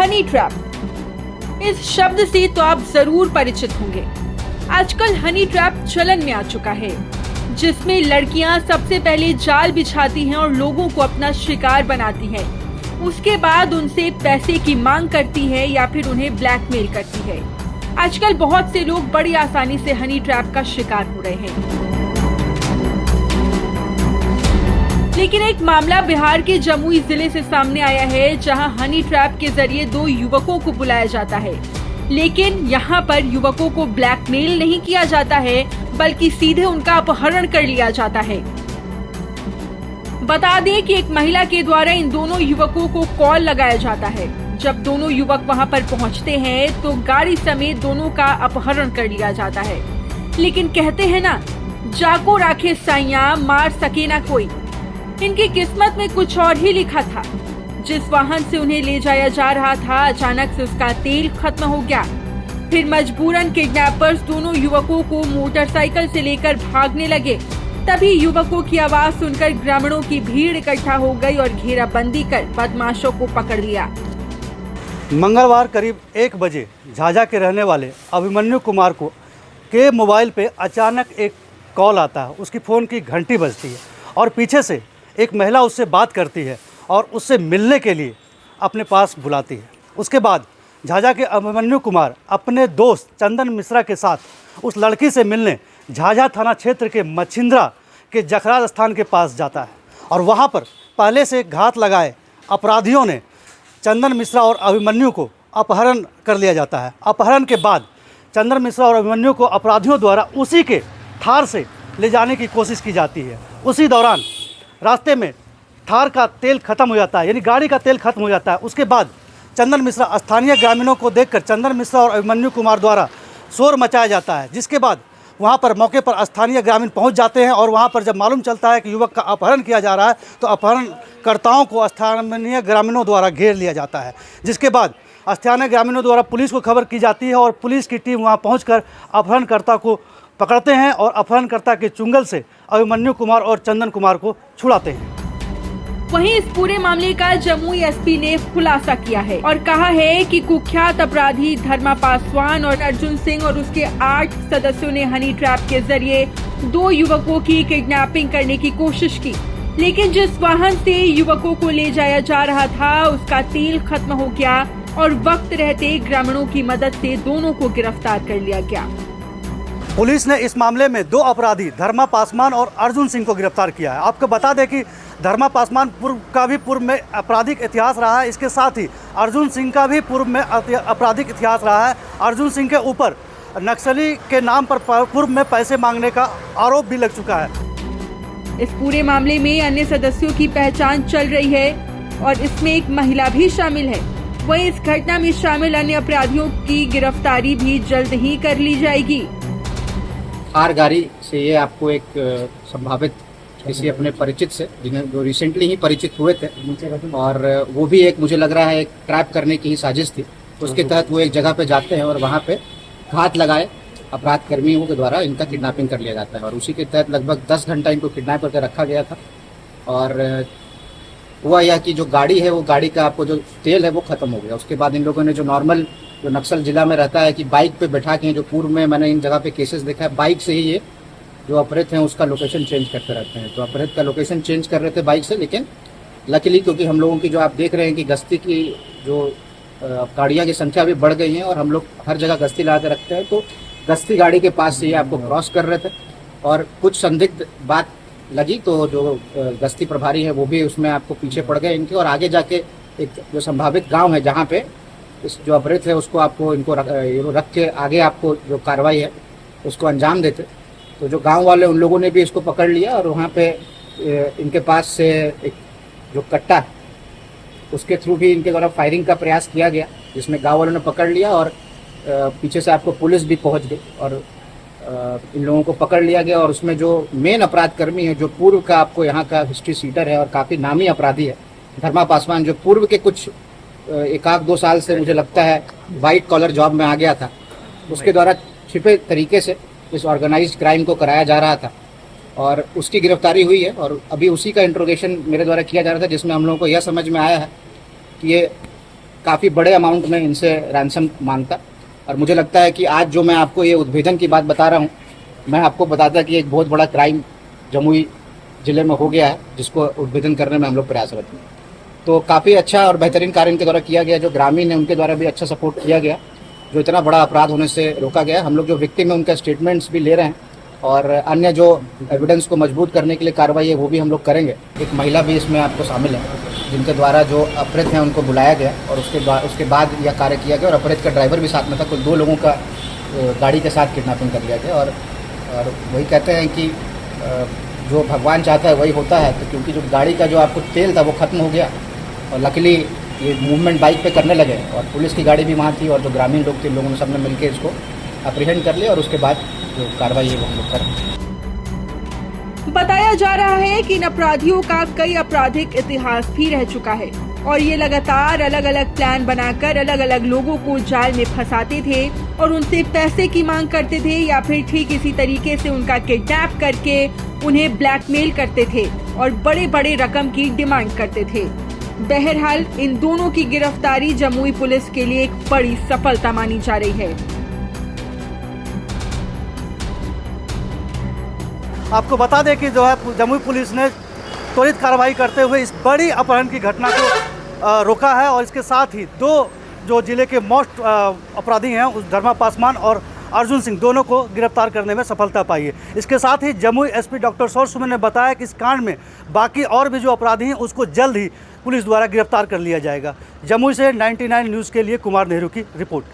Honey trap. इस शब्द से तो आप जरूर परिचित होंगे। आजकल हनी ट्रैप चलन में आ चुका है, जिसमें लड़कियां सबसे पहले जाल बिछाती हैं और लोगों को अपना शिकार बनाती हैं। उसके बाद उनसे पैसे की मांग करती है या फिर उन्हें ब्लैकमेल करती है। आजकल बहुत से लोग बड़ी आसानी से हनी ट्रैप का शिकार हो रहे हैं। लेकिन एक मामला बिहार के जमुई जिले से सामने आया है, जहां हनी ट्रैप के जरिए 2 युवकों को बुलाया जाता है। लेकिन यहां पर युवकों को ब्लैकमेल नहीं किया जाता है, बल्कि सीधे उनका अपहरण कर लिया जाता है। बता दें कि एक महिला के द्वारा इन दोनों युवकों को कॉल लगाया जाता है। जब दोनों युवक वहां पर पहुंचते हैं तो गाड़ी समेत दोनों का अपहरण कर लिया जाता है। लेकिन कहते हैं ना, जाको राखे साइयां मार सके ना कोई। इनकी किस्मत में कुछ और ही लिखा था। जिस वाहन से उन्हें ले जाया जा रहा था, अचानक से उसका तेल खत्म हो गया। फिर मजबूरन किडनैपर्स दोनों युवकों को मोटरसाइकिल से लेकर भागने लगे। तभी युवकों की आवाज सुनकर ग्रामीणों की भीड़ इकट्ठा हो गई और घेराबंदी कर बदमाशों को पकड़ लिया। मंगलवार करीब 1 बजे झाझा के रहने वाले अभिमन्यु कुमार को के मोबाइल पे अचानक एक कॉल आता है। उसकी फ़ोन की घंटी बजती है और पीछे से एक महिला उससे बात करती है और उससे मिलने के लिए अपने पास बुलाती है। उसके बाद झाझा के अभिमन्यु कुमार अपने दोस्त चंदन मिश्रा के साथ उस लड़की से मिलने झाझा थाना क्षेत्र के मछिंद्रा के जखराज स्थान के पास जाता है और वहाँ पर पहले से घात लगाए अपराधियों ने चंदन मिश्रा और अभिमन्यु को अपहरण कर लिया जाता है। अपहरण के बाद चंदन मिश्रा और अभिमन्यु को अपराधियों द्वारा उसी के थार से ले जाने की कोशिश की जाती है। उसी दौरान रास्ते में थार का तेल खत्म हो जाता है, यानी गाड़ी का तेल खत्म हो जाता है। उसके बाद चंदन मिश्रा स्थानीय ग्रामीणों को देखकर चंदन मिश्रा और अभिमन्यु कुमार द्वारा शोर मचाया जाता है, जिसके बाद वहाँ पर मौके पर स्थानीय ग्रामीण पहुँच जाते हैं और वहाँ पर जब मालूम चलता है कि युवक का अपहरण किया जा रहा है तो अपहरणकर्ताओं को स्थानीय ग्रामीणों द्वारा घेर लिया जाता है। जिसके बाद स्थानीय ग्रामीणों द्वारा पुलिस को खबर की जाती है और पुलिस की टीम वहाँ पहुँचकर अपहरणकर्ता को पकड़ते हैं और अपहरणकर्ता के चुंगल से अभिमन्यु कुमार और चंदन कुमार को छुड़ाते हैं। वहीं इस पूरे मामले का जमुई एसपी ने खुलासा किया है और कहा है कि कुख्यात अपराधी धर्मा पासवान और अर्जुन सिंह और उसके 8 सदस्यों ने हनी ट्रैप के जरिए 2 युवकों की किडनैपिंग करने की कोशिश की। लेकिन जिस वाहन से युवकों को ले जाया जा रहा था, उसका तेल खत्म हो गया और वक्त रहते ग्रामीणों की मदद से दोनों को गिरफ्तार कर लिया गया। पुलिस ने इस मामले में 2 अपराधी धर्मा पासवान और अर्जुन सिंह को गिरफ्तार किया है। आपको बता दें कि धर्मा पासवान पूर्व में आपराधिक इतिहास रहा है। इसके साथ ही अर्जुन सिंह का भी पूर्व में आपराधिक इतिहास रहा है। अर्जुन सिंह के ऊपर नक्सली के नाम पर पूर्व में पैसे मांगने का आरोप भी लग चुका है। इस पूरे मामले में अन्य सदस्यों की पहचान चल रही है और इसमें एक महिला भी शामिल है। वहीं इस घटना में शामिल अन्य अपराधियों की गिरफ्तारी भी जल्द ही कर ली जाएगी। थार गाड़ी से ये आपको एक संभावित किसी अपने परिचित से, जिन्हें जो रिसेंटली ही परिचित हुए थे, और वो भी एक मुझे लग रहा है एक ट्रैप करने की ही साजिश थी। उसके तहत वो एक जगह पे जाते हैं और वहाँ पे घात लगाए अपराध कर्मियों के द्वारा इनका किडनैपिंग कर लिया जाता है और उसी के तहत लगभग 10 घंटा इनको किडनैप करके रखा गया था। और हुआ यह कि जो गाड़ी है, वो गाड़ी का आपको जो तेल है वो खत्म हो गया। उसके बाद इन लोगों ने जो नॉर्मल जो नक्सल जिला में रहता है कि बाइक पे बैठा के, जो पूर्व में मैंने इन जगह पे केसेस देखा है, बाइक से ही ये जो अपहृत हैं उसका लोकेशन चेंज करते रहते हैं। तो अपहृत का लोकेशन चेंज कर रहे थे बाइक से, लेकिन लकीली क्योंकि हम लोगों की जो आप देख रहे हैं कि गश्ती की जो गाड़ियाँ की संख्या भी बढ़ गई है और हम लोग हर जगह गश्ती ला के रखते हैं, तो गश्ती गाड़ी के पास से ये आपको क्रॉस कर रहे थे और कुछ संदिग्ध बात लगी तो जो गश्ती प्रभारी है वो भी उसमें आपको पीछे पड़ गए इनके, और आगे जाके एक जो संभावित गाँव है जहाँ पे इस जो अपहृत है उसको आपको इनको रख के आगे आपको जो कार्रवाई है उसको अंजाम देते। तो जो गांव वाले उन लोगों ने भी इसको पकड़ लिया और वहाँ पे इनके पास से एक जो कट्टा है उसके थ्रू भी इनके द्वारा फायरिंग का प्रयास किया गया, जिसमें गांव वालों ने पकड़ लिया और पीछे से आपको पुलिस भी पहुँच गई और इन लोगों को पकड़ लिया गया। और उसमें जो मेन अपराध कर्मी है, जो पूर्व का आपको यहाँ का हिस्ट्री सीटर है और काफ़ी नामी अपराधी है, धर्मा पासवान, जो पूर्व के कुछ 1-2 साल से मुझे लगता है वाइट कॉलर जॉब में आ गया था, उसके द्वारा छिपे तरीके से इस ऑर्गेनाइज्ड क्राइम को कराया जा रहा था और उसकी गिरफ्तारी हुई है। और अभी उसी का इंट्रोगेशन मेरे द्वारा किया जा रहा था, जिसमें हम लोगों को यह समझ में आया है कि ये काफ़ी बड़े अमाउंट में इनसे रैंसम मांगता। और मुझे लगता है कि आज जो मैं आपको ये उद्भेदन की बात बता रहा हूँ, मैं आपको बताता कि एक बहुत बड़ा क्राइम जमुई ज़िले में हो गया है, जिसको उद्भेदन करने में हम लोग प्रयासरत हैं। तो काफ़ी अच्छा और बेहतरीन कार्य इनके द्वारा किया गया। जो ग्रामीण है उनके द्वारा भी अच्छा सपोर्ट किया गया, जो इतना बड़ा अपराध होने से रोका गया। हम लोग जो विक्टिम है उनका स्टेटमेंट्स भी ले रहे हैं और अन्य जो एविडेंस को मजबूत करने के लिए कार्रवाई है वो भी हम लोग करेंगे। एक महिला भी इसमें आपको शामिल है, जिनके द्वारा जो अपराध हैं उनको बुलाया गया और उसके बाद यह कार्य किया गया। और अपराध का ड्राइवर भी साथ में था। कुल 2 लोगों का गाड़ी के साथ किडनैपिंग कर लिया गया। और वही कहते हैं कि जो भगवान चाहता है वही होता है। तो क्योंकि जो गाड़ी का जो आपको तेल था वो ख़त्म हो गया और लकीली ये मूवमेंट बाइक पे करने लगे और पुलिस की गाड़ी भी वहाँ थी और जो ग्रामीण लोग थे, लोगों ने सबने मिलकर इसको अप्रीहेंड कर लिया और उसके बाद जो कार्रवाई है वो हम लोग करें। बताया जा रहा है कि इन अपराधियों का कई आपराधिक इतिहास भी रह चुका है और ये लगातार अलग अलग प्लान बनाकर अलग अलग लोगों को जाल में फंसाते थे और उनसे पैसे की मांग करते थे या फिर ठीक इसी तरीके से उनका किडनैप करके उन्हें ब्लैकमेल करते थे और बड़े बड़े रकम की डिमांड करते थे। बहरहाल इन दोनों की गिरफ्तारी जमुई पुलिस के लिए एक बड़ी सफलता मानी जा रही है। आपको बता दें कि जो है जमुई पुलिस ने त्वरित कार्रवाई करते हुए इस बड़ी अपहरण की घटना को रोका है और इसके साथ ही 2 जो जिले के मोस्ट अपराधी हैं उस धर्मा पासवान और अर्जुन सिंह, दोनों को गिरफ्तार करने में सफलता पाई है। इसके साथ ही जमुई एसपी डॉक्टर सौर सुमन ने बताया कि इस कांड में बाकी और भी जो अपराधी हैं उसको जल्द ही पुलिस द्वारा गिरफ्तार कर लिया जाएगा। जमुई से 99 न्यूज़ के लिए कुमार नेहरू की रिपोर्ट।